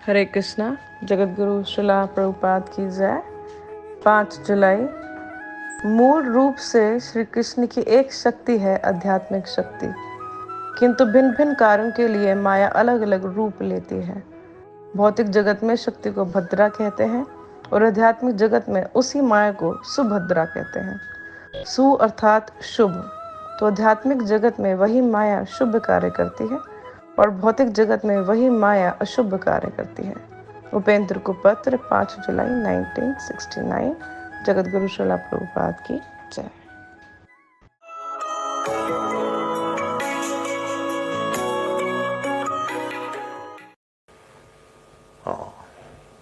हरे कृष्णा। जगत गुरु श्रीला प्रभुपाद की जय। 5 जुलाई। मूल रूप से श्री कृष्ण की एक शक्ति है, आध्यात्मिक शक्ति, किंतु भिन्न भिन्न कार्यों के लिए माया अलग अलग रूप लेती है। भौतिक जगत में शक्ति को भद्रा कहते हैं और आध्यात्मिक जगत में उसी माया को सुभद्रा कहते हैं। सु अर्थात शुभ, तो आध्यात्मिक जगत में वही माया शुभ कार्य करती है और भौतिक जगत में वही माया अशुभ कार्य करती है। उपेंद्र को पत्र 5 जुलाई 1969। जगत गुरु श्रीला प्रभुपाद की जय।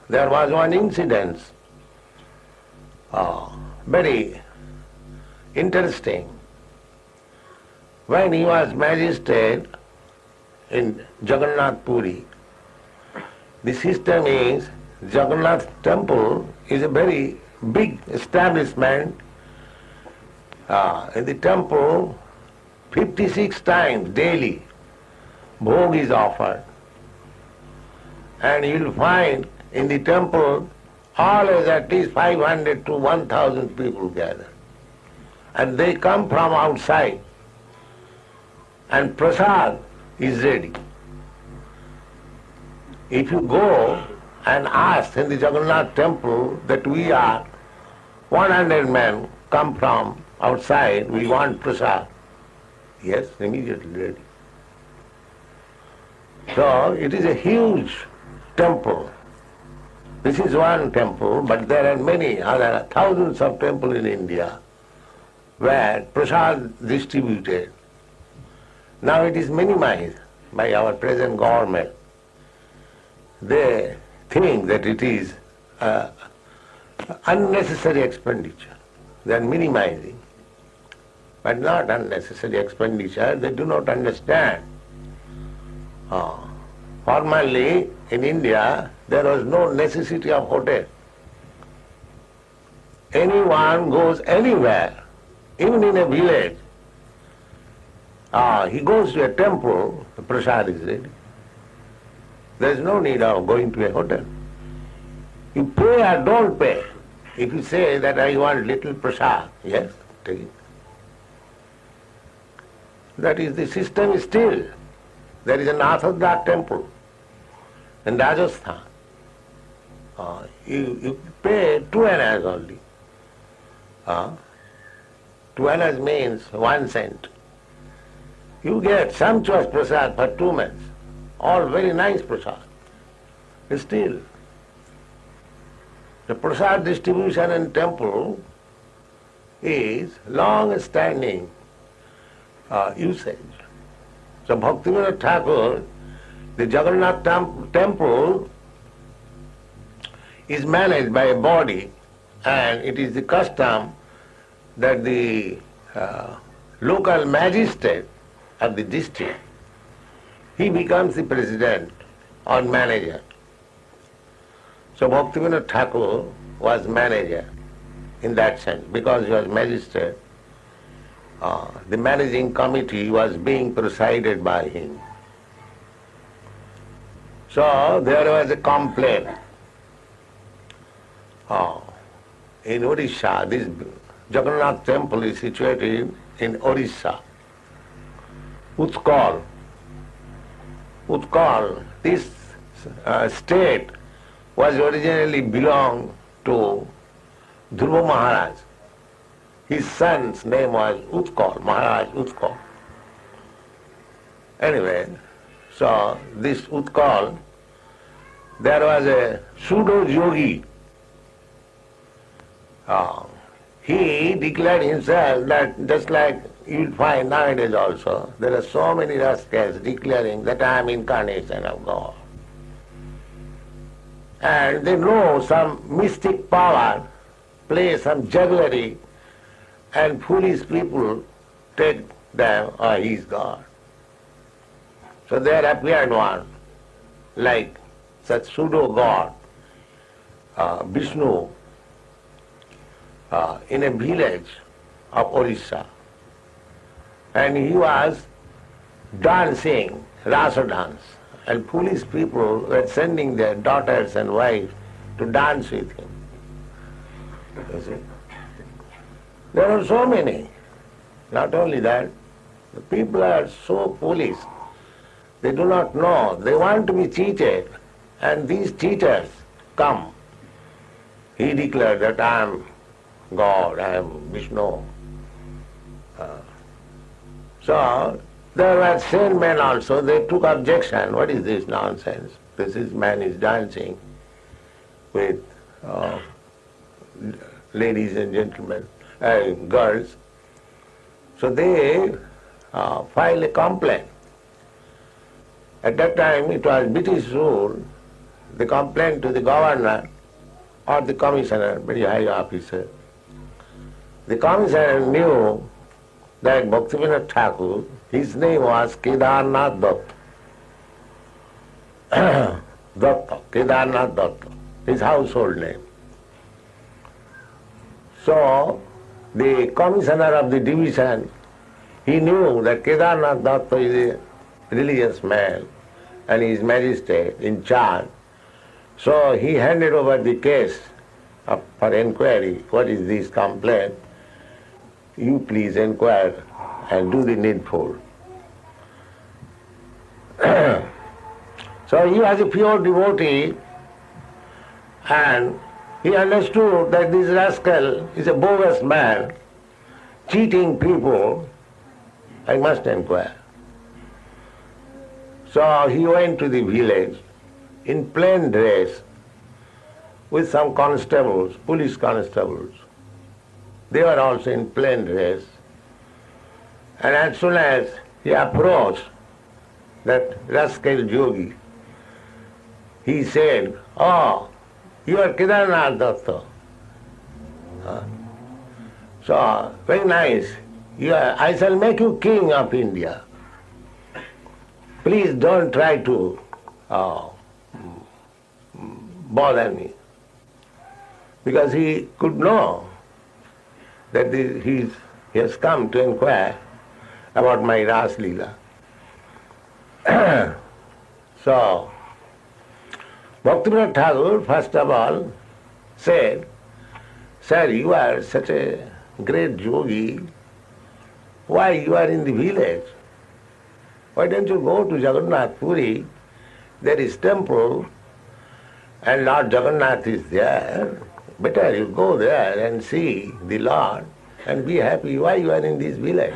There was one incident, very interesting. When he was magistrate in Jagannath Puri, the system is Jagannath temple is a very big establishment. In the temple, 56 times daily bhog is offered. And you will find in the temple always at least 500 to 1,000 people gather. And they come from outside. And prasad is ready. If you go and ask in the Jagannath temple that we are 100 men come from outside, we want prasad. Yes, immediately ready. So it is a huge temple. This is one temple, but there are many other thousands of temples in India where prasad distributed. Now it is minimized by our present government. They think that it is unnecessary expenditure. They are minimizing, but not unnecessary expenditure. They do not understand. Formerly in India there was no necessity of hotel. Anyone goes anywhere, even in a village, he goes to a temple, the prasad is ready. There is no need of going to a hotel. You pay or don't pay. If you say that I want little prasad, yes, take it. That is, the system is still. There is an Nathadra temple in Rajasthan. You pay 2 annas only. 2 annas means 1 cent. You get sumptuous prasad for 2 months. All very nice prasad. Still, the prasad distribution in temple is long-standing usage. So Bhaktivinoda Thakur, the Jagannath temple is managed by a body, and it is the custom that the local magistrate of the district, he becomes the president or manager. So Bhaktivinoda Thakur was manager in that sense, because he was magistrate. The managing committee was being presided by him. So there was a complaint. In Odisha, this Jagannath temple is situated in Odisha. Utkal, this state was originally belonged to Dhruva Maharaj. His son's name was Utkal, Maharaj Utkal. Anyway, so this Utkal, there was a pseudo-yogi. He declared himself that, just like you will find nowadays also, there are so many rascals declaring that I am incarnation of God. And they know some mystic power, play some jugglery, and foolish people take them, he is God. So there appeared one, like such pseudo-god, Vishnu, in a village of Orissa. And he was dancing, rasa dance. and foolish people were sending their daughters and wives to dance with him. You see? There are so many. Not only that, the people are so foolish. They do not know. They want to be cheated. And these cheaters come. He declared that I am God, I am Vishnu. So there were sane men also. They took objection. What is this nonsense? Man is dancing with ladies and gentlemen, girls. So they filed a complaint. At that time it was British rule. They complained to the governor or the commissioner, very high officer. The commissioner knew that Bhaktivinoda Thakur, his name was Kedarnath Datta. Datta, Kedarnath Datta, his household name. So the commissioner of the division, he knew that Kedarnath Datta is a religious man and he is magistrate in charge. So he handed over the case for inquiry. What is this complaint? You please inquire and do the needful. So he was a pure devotee, and he understood that this rascal is a bogus man, cheating people. I must inquire. So he went to the village in plain dress with some constables, police constables. They were also in plain dress. And as soon as he approached that rascal yogi, he said, "Oh, you are Kedarnath Datta. So, very nice. I shall make you king of India. Please don't try to bother me." Because he could know that he has come to inquire about my Ras Leela. So, Bhaktivinoda Thakur first of all said, "Sir, you are such a great yogi. Why you are in the village? Why don't you go to Jagannath Puri? There is temple and Lord Jagannath is there. Better you go there and see the Lord and be happy. Why you are in this village?"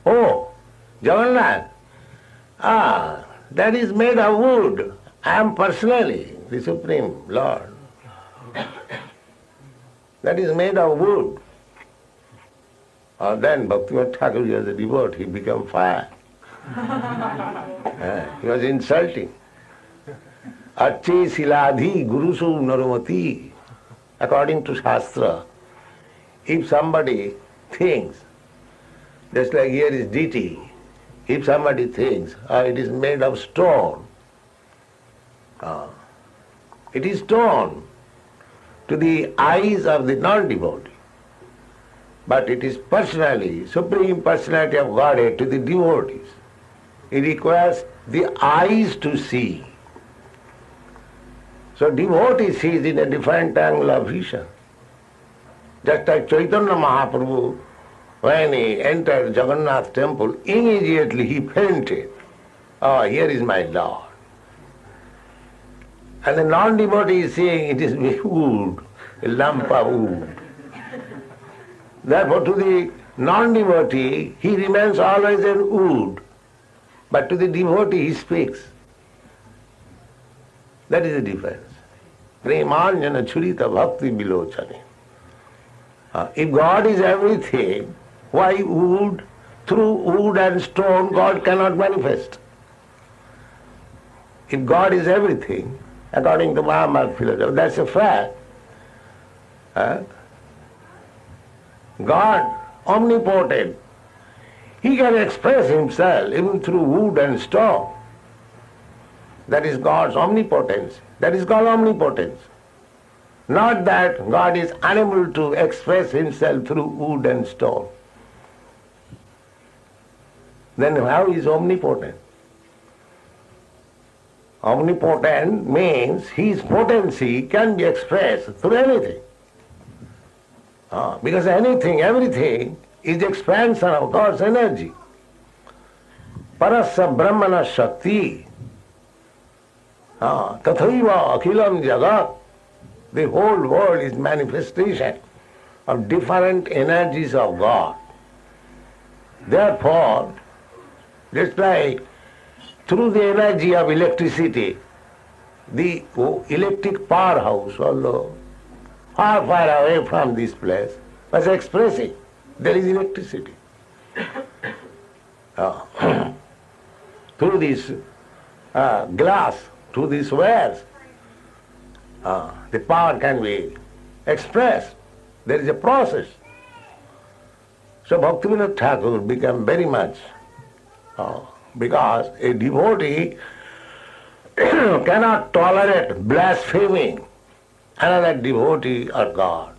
"Oh, Jagannath, that is made of wood. I am personally the Supreme Lord. That is made of wood." Then Bhaktivinoda Thakur was a devotee, he became fire. He was insulting. Acche siladhi gurusu narumati. According to Shastra, if somebody thinks, just like here is deity, if somebody thinks, it is made of stone, it is stone to the eyes of the non-devotee. But it is personally, Supreme Personality of Godhead to the devotees. It requires the eyes to see. So devotee sees in a different angle of vision. Just like Chaitanya Mahaprabhu, when he entered Jagannath temple, immediately he fainted. "Oh, here is my Lord." And the non-devotee is saying it is wood, a lump of wood. Therefore to the non-devotee, he remains always in wood. But to the devotee, he speaks. That is the difference. Premanjana churita bhakti bilochane. If God is everything, why wood? Through wood and stone, God cannot manifest. If God is everything, according to Mahamad philosophy, that's a fact. God, omnipotent, He can express Himself even through wood and stone. That is God's omnipotence. That is called omnipotence. Not that God is unable to express Himself through wood and stone. Then how is omnipotent? Omnipotent means his potency can be expressed through anything. Because anything, everything is expansion of God's energy. Parasya Brahmana Shakti. Tathaiva Akhilam Jagat. The whole world is manifestation of different energies of God. Therefore, just like through the energy of electricity, the electric powerhouse, although far, far away from this place, was expressing there is electricity. Through this glass, through these wares, the power can be expressed. There is a process. So Bhaktivinoda Thakur became very much, because a devotee cannot tolerate blaspheming another devotee or God.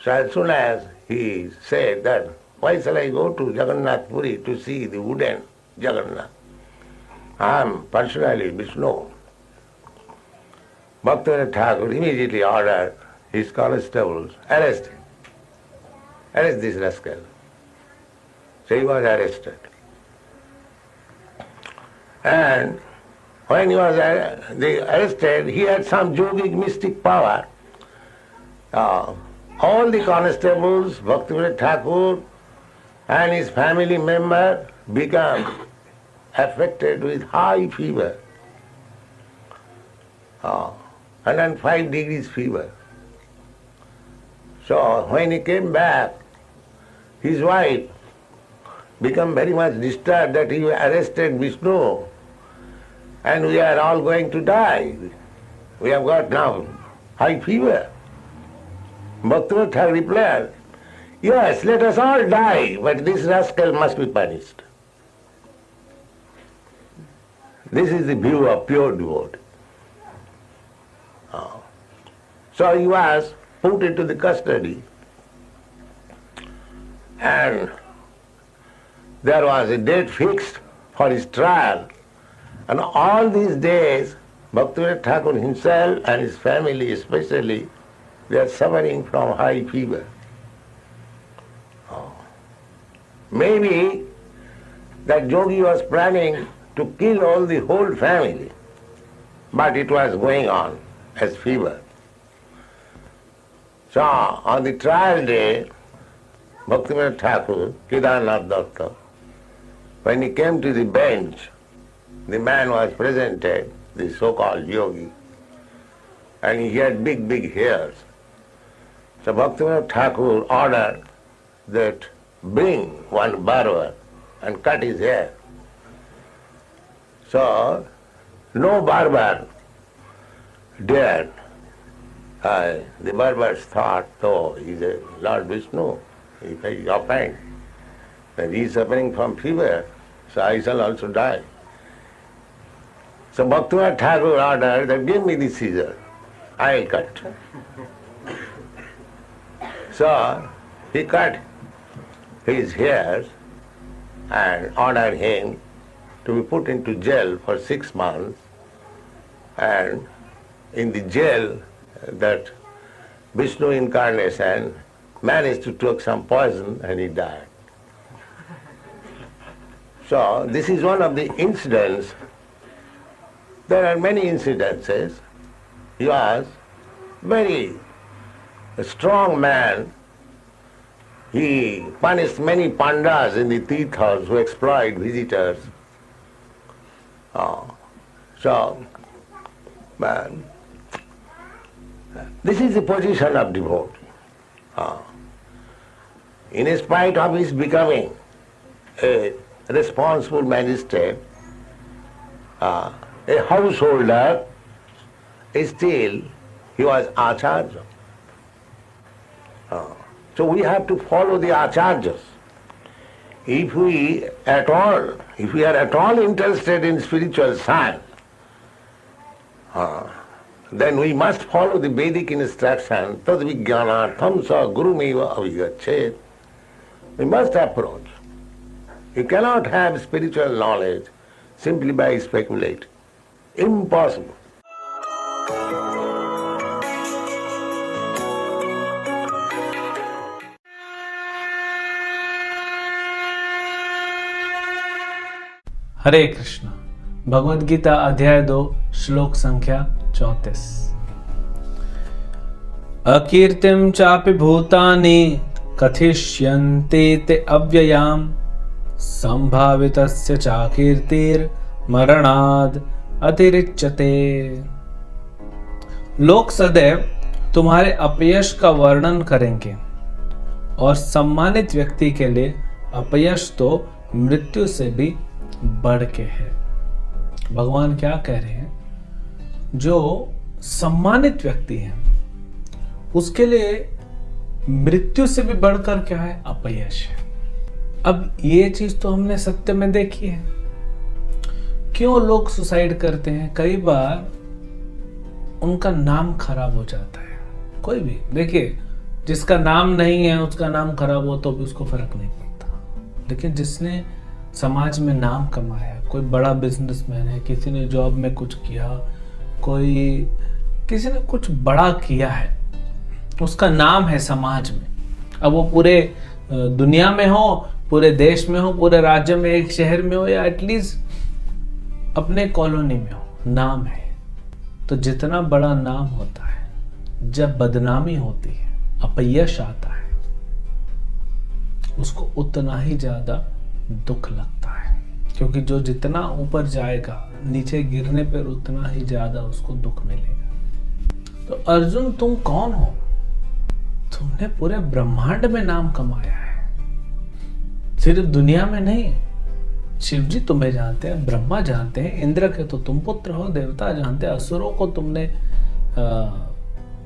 So as soon as he said that, why shall I go to Jagannath Puri to see the wooden Jagannath? I am personally Vishnu. Bhaktivinoda Thakur immediately ordered his constables, arrest him. Arrest this rascal. So he was arrested. And when he was arrested, he had some yogic mystic power. All the constables, Bhaktivinoda Thakur and his family member became affected with high fever. 105 degrees fever. So when he came back, his wife became very much disturbed that he arrested Vishnu and we are all going to die. We have got now high fever. Bhaktivinoda Thakur replied, yes, let us all die, but this rascal must be punished. This is the view of pure devotee. So he was put into the custody, and there was a date fixed for his trial, and all these days Bhaktivinoda Thakur himself and his family especially, they are suffering from high fever. Maybe that yogi was planning to kill all the whole family, but it was going on as fever. So on the trial day, Bhaktivinoda Thakur, Kedarnath Datta, when he came to the bench, the man was presented, the so-called yogi, and he had big, big hairs. So Bhaktivinoda Thakur ordered that bring one barber and cut his hair. So no barber dared. The barbers thought, oh, he's a Lord Vishnu, if I offend, then he is suffering from fever, so I shall also die. So Bhaktivinoda Thakur ordered that give me the scissor, I will cut. So he cut his hairs and ordered him to be put into jail for 6 months, and in the jail that Vishnu incarnation managed to take some poison and he died. So this is one of the incidents. There are many incidences. He was very strong man. He punished many pandas in the tirthas who exploit visitors. So, man, this is the position of devotee. In spite of his becoming a responsible magistrate, a householder, still he was acharya. So we have to follow the acharyas. If we are at all interested in spiritual science, then we must follow the Vedic instruction, tad vijnanartham sa gurumeva avigachet. We must approach. You cannot have spiritual knowledge simply by speculate. Impossible. हरे कृष्णा। भगवद गीता अध्याय 2 श्लोक संख्या 34। अकीर्तिम चापि भूतानि कथिष्यन्ते ते अव्ययाम संभावितस्य चाकीर्तिर मरणाद अतिरिच्यते। लोग सदैव तुम्हारे अपयश का वर्णन करेंगे और सम्मानित व्यक्ति के लिए अपयश तो मृत्यु से भी बढ़ के है। भगवान क्या कह रहे हैं, जो सम्मानित व्यक्ति है उसके लिए मृत्यु से भी बढ़कर क्या है, अपयश है। अब ये चीज तो हमने सत्य में देखी है। क्यों लोग सुसाइड करते हैं? कई बार उनका नाम खराब हो जाता है। कोई भी देखिए, जिसका नाम नहीं है उसका नाम खराब हो तो भी उसको फर्क नहीं पड़ता, लेकिन जिसने समाज में नाम कमाया, कोई बड़ा बिजनेसमैन है, किसी ने जॉब में कुछ किया, किसी ने कुछ बड़ा किया है, उसका नाम है समाज में। अब वो पूरे दुनिया में हो, पूरे देश में हो, पूरे राज्य में, एक शहर में हो, या एटलीस्ट अपने कॉलोनी में हो, नाम है। तो जितना बड़ा नाम होता है, जब बदनामी होती है, अपयश आता है, उसको उतना ही ज्यादा दुख लगता है, क्योंकि जो जितना ऊपर जाएगा, नीचे गिरने पर उतना ही ज्यादा उसको दुख मिलेगा। तो अर्जुन, तुम कौन हो? तुमने पूरे ब्रह्मांड में नाम कमाया है, सिर्फ दुनिया में नहीं। शिव जी तुम्हें जानते हैं, ब्रह्मा जानते हैं, इंद्र के तो तुम पुत्र हो, देवता जानते हैं, असुरों को तुमने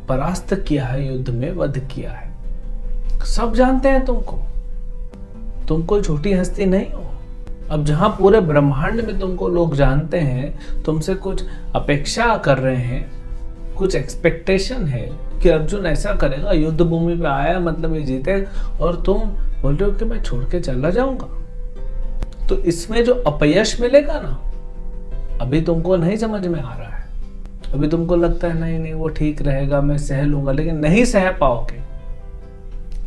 परास्त किया है, युद्ध में वध किया है, सब जानते हैं तुमको। तुम कोई छोटी हस्ती नहीं हो। अब जहां पूरे ब्रह्मांड में तुमको लोग जानते हैं, तुमसे कुछ अपेक्षा कर रहे हैं, कुछ एक्सपेक्टेशन है कि अर्जुन ऐसा करेगा, युद्ध भूमि पे आया मतलब ये जीते, और तुम बोल रहे हो कि मैं छोड़ के चला जाऊंगा। तो इसमें जो अपयश मिलेगा ना, अभी तुमको नहीं समझ में आ रहा है। अभी तुमको लगता है नहीं नहीं वो ठीक रहेगा, मैं सह लूंगा, लेकिन नहीं सह पाओगे,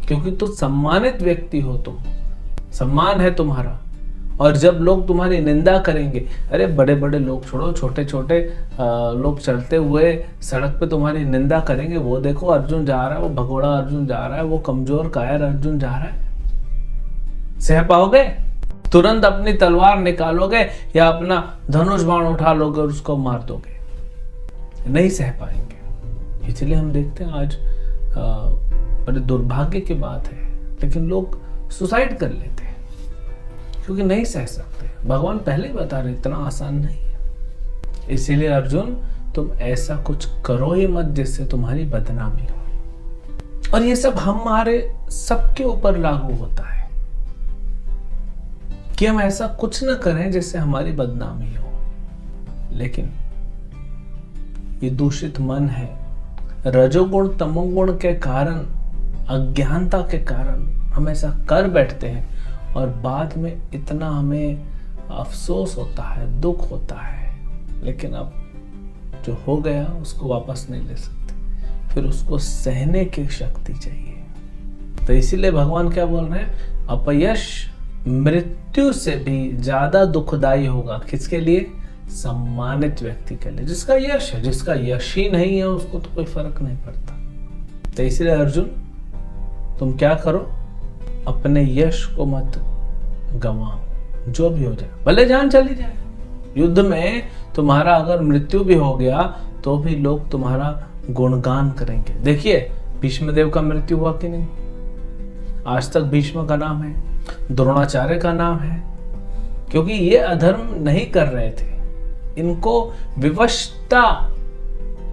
क्योंकि तुम सम्मानित व्यक्ति हो, तुम सम्मान है तुम्हारा। और जब लोग तुम्हारी निंदा करेंगे, अरे बड़े बड़े लोग छोड़ो, छोटे छोटे लोग चलते हुए सड़क पे तुम्हारी निंदा करेंगे, वो देखो अर्जुन जा रहा है, वो भगोड़ा अर्जुन जा रहा है, वो कमजोर कायर अर्जुन जा रहा है, सह पाओगे? तुरंत अपनी तलवार निकालोगे या अपना धनुष बाण उठा लोगे और उसको मार दोगे? नहीं सह पाएंगे। इसलिए हम देखते हैं आज बड़े दुर्भाग्य की बात है, लेकिन लोग सुसाइड कर लेते हैं क्योंकि नहीं सह सकते। भगवान पहले ही बता रहे इतना आसान नहीं है। इसीलिए अर्जुन, तुम ऐसा कुछ करो ही मत जिससे तुम्हारी बदनामी हो। और ये सब हमारे सबके ऊपर लागू होता है कि हम ऐसा कुछ न करें जिससे हमारी बदनामी हो, लेकिन ये दूषित मन है, रजोगुण तमोगुण के कारण, अज्ञानता के कारण हम ऐसा कर बैठते हैं, और बाद में इतना हमें अफसोस होता है, दुख होता है, लेकिन अब जो हो गया उसको वापस नहीं ले सकते, फिर उसको सहने की शक्ति चाहिए। तो इसीलिए भगवान क्या बोल रहे हैं, अपयश मृत्यु से भी ज्यादा दुखदाई होगा। किसके लिए? सम्मानित व्यक्ति के लिए, जिसका यश है। जिसका यश ही नहीं है उसको तो कोई फर्क नहीं पड़ता। तो इसलिए अर्जुन, तुम क्या करो, अपने यश को मत गंवाओ, जो भी हो जाए, भले जान चली जाए। युद्ध में तुम्हारा अगर मृत्यु भी हो गया तो भी लोग तुम्हारा गुणगान करेंगे। देखिए भीष्मदेव का मृत्यु हुआ कि नहीं? आज तक भीष्म का नाम है, द्रोणाचार्य का नाम है, क्योंकि ये अधर्म नहीं कर रहे थे। इनको विवशता,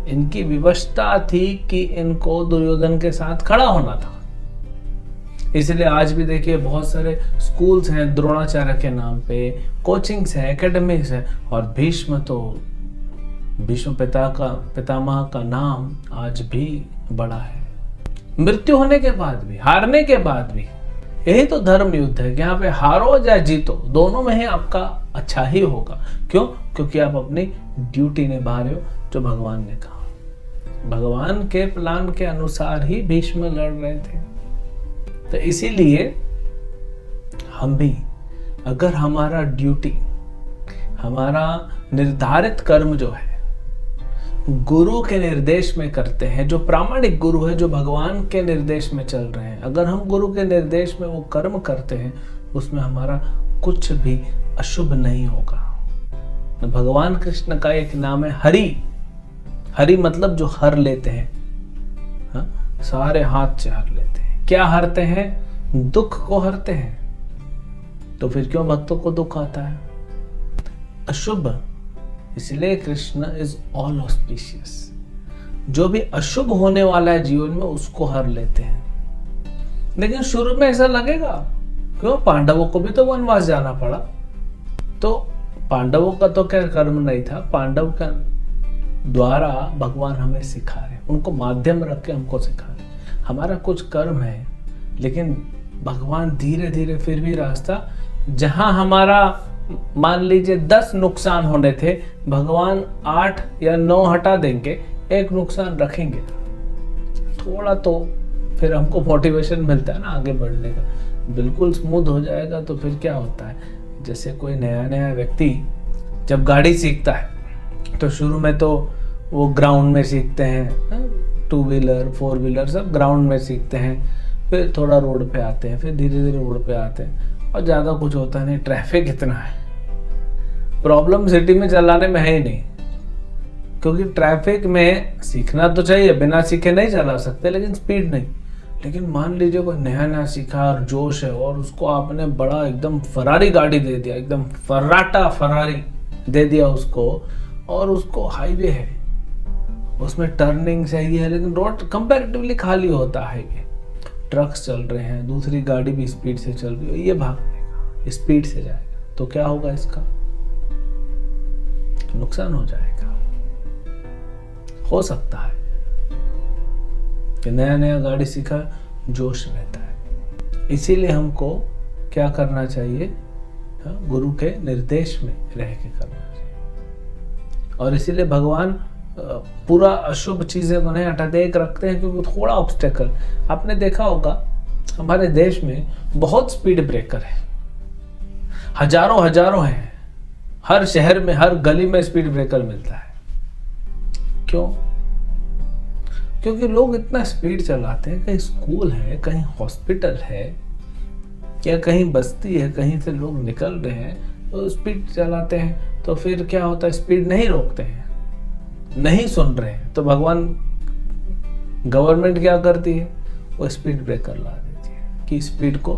इनकी विवशता थी कि इनको दुर्योधन के साथ खड़ा होना था। इसलिए आज भी देखिए बहुत सारे स्कूल्स हैं द्रोणाचार्य के नाम पे, कोचिंग्स हैं, एकेडमिक्स हैं, और भीष्म पितामह का नाम आज भी बड़ा है। मृत्यु होने के बाद भी, हारने के बाद भी, यही तो धर्म युद्ध है कि यहाँ पे हारो या जीतो, दोनों में ही आपका अच्छा ही होगा। क्यों? क्योंकि आप अपनी ड्यूटी निभा रहे हो जो भगवान ने कहा। भगवान के प्लान के अनुसार ही भीष्म लड़ रहे थे। तो इसीलिए हम भी, अगर हमारा ड्यूटी, हमारा निर्धारित कर्म जो है गुरु के निर्देश में करते हैं, जो प्रामाणिक गुरु है, जो भगवान के निर्देश में चल रहे हैं, अगर हम गुरु के निर्देश में वो कर्म करते हैं, उसमें हमारा कुछ भी अशुभ नहीं होगा। भगवान कृष्ण का एक नाम है हरि। हरि मतलब जो हर लेते हैं, हाँ? सारे हाथ से हर लेते हैं। क्या हरते हैं? दुख को हरते हैं। तो फिर क्यों भक्तों को दुख आता है? अशुभ। इसलिए कृष्ण इज ऑल ऑस्पिशियस। जो भी अशुभ होने वाला है जीवन में उसको हर लेते हैं। लेकिन शुरू में ऐसा लगेगा, क्यों? पांडवों को भी तो वनवास जाना पड़ा। तो पांडवों का तो क्या कर्म नहीं था, पांडव का द्वारा भगवान हमें सिखा रहे, उनको माध्यम रख के हमको सिखा रहे। हमारा कुछ कर्म है, लेकिन भगवान धीरे धीरे फिर भी रास्ता, जहां हमारा मान लीजिए 10 नुकसान होने थे, भगवान 8 या 9 हटा देंगे, एक नुकसान रखेंगे। थोड़ा तो फिर हमको मोटिवेशन मिलता है ना आगे बढ़ने का। बिल्कुल स्मूथ हो जाएगा तो फिर क्या होता है, जैसे कोई नया नया व्यक्ति जब गाड़ी सीखता है तो शुरू में तो वो ग्राउंड में सीखते हैं, 2 व्हीलर 4 व्हीलर सब ग्राउंड में सीखते हैं, फिर थोड़ा रोड पे आते हैं, फिर धीरे धीरे रोड पे आते हैं, और ज़्यादा कुछ होता नहीं। ट्रैफिक इतना है, प्रॉब्लम सिटी में चलाने में है ही नहीं, क्योंकि ट्रैफिक में सीखना तो चाहिए, बिना सीखे नहीं चला सकते, लेकिन स्पीड नहीं। लेकिन मान लीजिए कोई नया नया सीखा और जोश है, और उसको आपने बड़ा एकदम फरारी गाड़ी दे दिया, एकदम फर्राटा फरारी दे दिया उसको, और उसको हाईवे है, उसमें टर्निंग सही है, लेकिन रोड कंपैरेटिवली खाली होता है, हाईवे, ट्रक्स चल रहे हैं, दूसरी गाड़ी भी स्पीड से चल रही है, ये भागेगा, स्पीड से जाएगा, तो क्या होगा? इसका नुकसान हो जाएगा। हो सकता है कि नया नया गाड़ी सीखा, जोश रहता है, इसीलिए हमको क्या करना चाहिए? गुरु के निर्देश में रह के करना चाहिए। और इसीलिए भगवान पूरा अशुभ चीजें को नहीं हटाते, एक रखते हैं, क्योंकि थोड़ा ऑब्स्टेकल। आपने देखा होगा हमारे देश में बहुत स्पीड ब्रेकर है, हजारों हैं, हर शहर में हर गली में स्पीड ब्रेकर मिलता है। क्यों? क्योंकि लोग इतना स्पीड चलाते हैं, कहीं स्कूल है, कहीं हॉस्पिटल है, या कहीं बस्ती है, कहीं से लोग निकल रहे हैं तो स्पीड चलाते हैं। तो फिर क्या होता है? स्पीड नहीं रोकते हैं, नहीं सुन रहे हैं, तो भगवान, गवर्नमेंट क्या करती है? वो स्पीड ब्रेकर ला देती है कि स्पीड को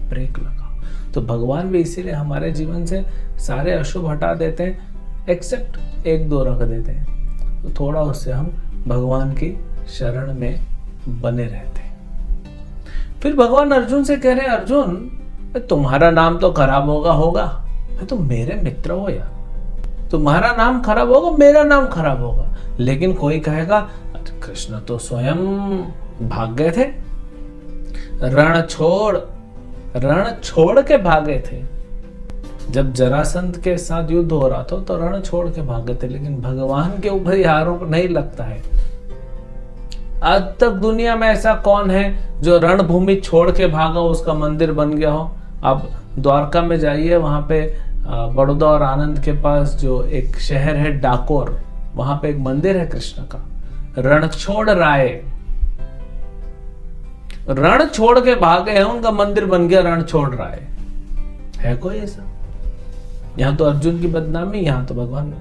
ब्रेक लगाओ। तो भगवान भी इसीलिए हमारे जीवन से सारे अशुभ हटा देते हैं, एक्सेप्ट 1-2 रख देते हैं, तो थोड़ा उससे हम भगवान की शरण में बने रहते हैं। फिर भगवान अर्जुन से कह रहे हैं, अर्जुन तुम्हारा नाम तो खराब होगा, तो मेरे मित्र हो यार, तुम्हारा नाम खराब होगा, मेरा नाम खराब होगा। लेकिन कोई कहेगा कृष्ण तो स्वयं भाग गए थे, रण छोड़ के भागे थे। जब जरासंध के साथ युद्ध हो रहा था तो रण छोड़ के भागे थे, लेकिन भगवान के ऊपर यह आरोप नहीं लगता है। आज तक दुनिया में ऐसा कौन है जो रणभूमि छोड़ के भागा, उसका मंदिर बन गया हो? आप द्वारका में जाइए, वहां पे बड़ौदा और आनंद के पास जो एक शहर है डाकोर, वहां पे एक मंदिर है कृष्ण का, रणछोड़ राय, रण छोड़ के भागे हैं, उनका मंदिर बन गया रणछोड़ राय। है कोई ऐसा? यहां तो अर्जुन की बदनामी, यहां तो भगवान,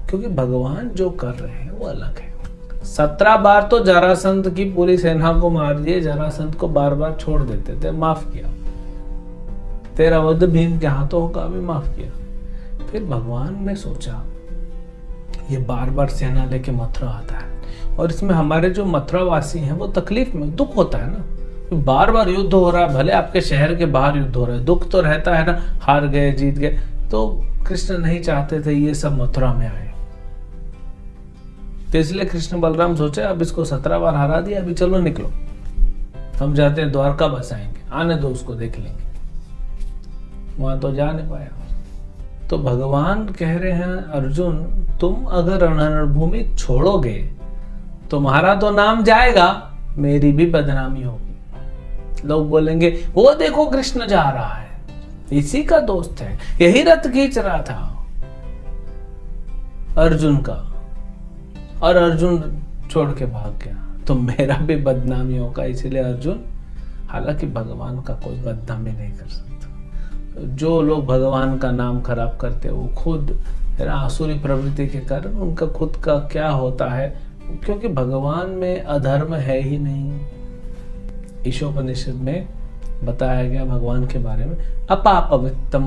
क्योंकि भगवान जो कर रहे हैं वो अलग है। 17 बार तो जरासंध की पूरी सेना को मार दिए, जरासंध को बार बार छोड़ देते थे, माफ किया। 13 वध भीम के हाथों का भी माफ किया। फिर भगवान ने सोचा ये बार बार सेना लेके मथुरा आता है, और इसमें हमारे जो मथुरा वासी हैं वो तकलीफ में, दुख होता है ना, बार बार युद्ध हो रहा है, भले आपके शहर के बाहर युद्ध हो रहा है, दुख तो रहता है ना, हार गए जीत गए। तो कृष्ण नहीं चाहते थे ये सब मथुरा में आए, तो इसलिए कृष्ण बलराम सोचे अब इसको 17 बार हरा दिया, अभी चलो निकलो, हम जाते हैं द्वारका बसाएंगे, आने दो उसको, देख लेंगे। वहां तो जा नहीं पाया, तो भगवान कह रहे हैं अर्जुन, तुम अगर रणभूमि छोड़ोगे तुम्हारा तो नाम जाएगा, मेरी भी बदनामी होगी। लोग बोलेंगे वो देखो कृष्ण जा रहा है, इसी का दोस्त है, यही रथ खींच रहा था अर्जुन का, और अर्जुन छोड़ के भाग गया, तो मेरा भी बदनामी होगा। इसीलिए अर्जुन, हालांकि भगवान का कोई बदनामी नहीं कर सकता। जो लोग भगवान का नाम खराब करते हैं वो खुद आसुरी प्रवृत्ति के कारण उनका खुद का क्या होता है, क्योंकि भगवान में अधर्म है ही नहीं। ईशोपनिषद में बताया गया भगवान के बारे में, अपापवित्तम,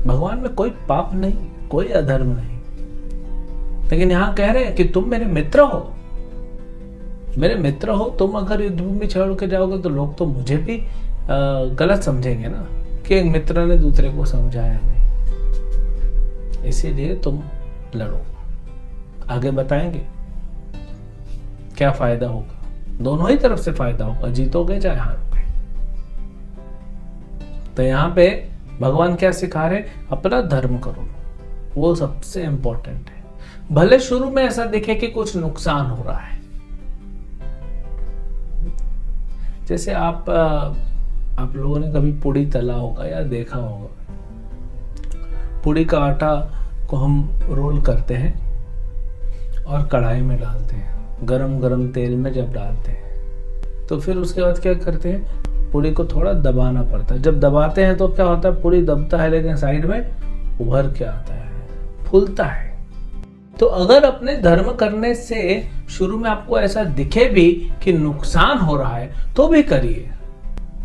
भगवान में कोई पाप नहीं, कोई अधर्म नहीं। लेकिन यहां कह रहे हैं कि तुम मेरे मित्र हो, मेरे मित्र हो, तुम अगर युद्ध भूमि छोड़ के जाओगे तो लोग तो मुझे भी गलत समझेंगे ना, कि एक मित्र ने दूसरे को समझाया नहीं। इसीलिए तुम लड़ो। आगे बताएंगे क्या फायदा होगा, दोनों ही तरफ से फायदा होगा, जीतोगे चाहे हारोगे। तो यहां पे भगवान क्या सिखा रहे, अपना धर्म करो, वो सबसे इंपॉर्टेंट है। भले शुरू में ऐसा दिखे कि कुछ नुकसान हो रहा है, जैसे आप लोगों ने कभी पुड़ी तला होगा या देखा होगा, पुड़ी का आटा को हम रोल करते हैं और कढ़ाई में डालते हैं, गरम गरम तेल में जब डालते हैं तो फिर उसके बाद क्या करते हैं, पुड़ी को थोड़ा दबाना पड़ता है। जब दबाते हैं तो क्या होता है, पुड़ी दबता है लेकिन साइड में उभर के आता है, फूलता है। तो अगर अपने धर्म करने से शुरू में आपको ऐसा दिखे भी कि नुकसान हो रहा है तो भी करिए,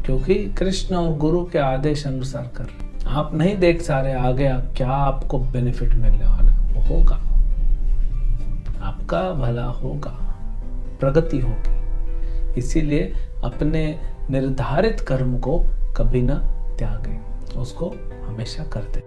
क्योंकि कृष्ण और गुरु के आदेश अनुसार कर, आप नहीं देख सा रहे आगे क्या आपको बेनिफिट मिलने वाला, वो होगा, आपका भला होगा, प्रगति होगी। इसीलिए अपने निर्धारित कर्म को कभी ना त्यागें, उसको हमेशा करते